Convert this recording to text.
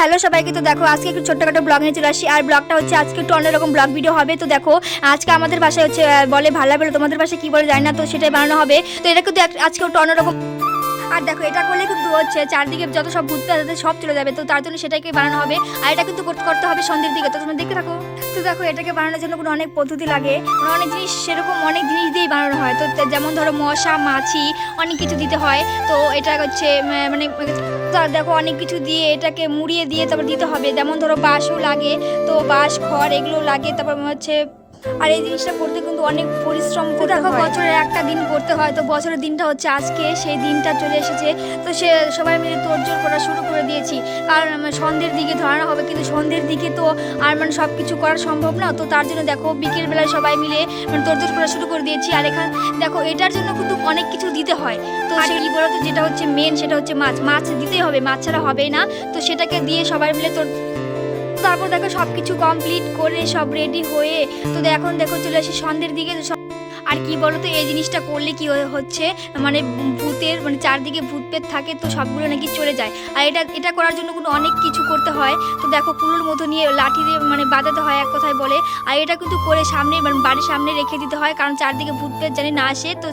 Hello সবাইকে। তো দেখো আজকে একটু ছোট্টখাটো ব্লগ নিয়ে চলে আসি। আর ব্লগটা হচ্ছে আজকে একটু অন্যরকম ব্লগ ভিডিও হবে। তো দেখো আজকে আমাদের বাসায় হচ্ছে বলে ভালা বেলো, তোমাদের বাসায় কি বলে জানি না, তো সেটাই বানানো হবে। তো এটা কিন্তু আজকে একটু অন্যরকম। আর দেখো এটা করলে কিন্তু হচ্ছে চারদিকে যত সব ভূত আছে সব চলে যাবে, তো তার জন্য সেটাকে বানানো হবে। আর এটা কিন্তু করতে হবে সন্ধ্যের দিকে, তো তোমরা দেখতে থাকো। তো দেখো এটাকে বানানোর জন্য কোনো অনেক পদ্ধতি লাগে, অনেক জিনিস সেরকম অনেক জিনিস দিয়েই বানানো হয়। তো যেমন ধরো মশা মাছি অনেক কিছু দিতে হয়। তো এটা হচ্ছে মানে দেখো অনেক কিছু দিয়ে এটাকে মুড়িয়ে দিয়ে তারপর দিতে হবে। যেমন ধরো বাঁশও লাগে, তো বাঁশ খড় এগুলো লাগে। তারপর হচ্ছে আর এই জিনিসটা করতে কিন্তু অনেক পরিশ্রম করতে হয়। বছরের একটা দিন করতে হয়, তো বছরের দিনটা হচ্ছে আজকে, সেই দিনটা চলে এসেছে। তো সে সবাই মিলে তোড়জোড় করা শুরু করে দিয়েছি, কারণ সন্ধ্যের দিকে ধরানো হবে। কিন্তু সন্ধ্যের দিকে তো আর সব কিছু করা সম্ভব না, তো তার জন্য দেখো বিকেলবেলায় সবাই মিলে তোড়জোড় করা শুরু করে দিয়েছি। আর এখানে দেখো এটার জন্য কিন্তু অনেক কিছু দিতে হয়। তো সে কি বলতো, যেটা হচ্ছে মেন সেটা হচ্ছে মাছ দিতেই হবে, মাছ ছাড়া হবেই না। তো সেটাকে দিয়ে সবাই মিলে তারপর দেখো সব কিছু কমপ্লিট করে সব রেডি হয়ে, তো এখন দেখো চলে আসি সন্ধ্যের দিকে। আর কি বলতো, এই জিনিসটা করলে কি হচ্ছে মানে ভূতের চারদিকে ভূত পেট থাকে, তো সবগুলো নাকি চলে যায়। আর এটা করার জন্য কোনো অনেক কিছু করতে হয়। তো দেখো কুলোর মতো নিয়ে লাঠি দিয়ে বাজাতে হয় এক কথায় বলে। আর এটা কিন্তু করে সামনে বাড়ির সামনে রেখে দিতে হয়, কারণ চারদিকে ভূত পেট জানি না আসে। তো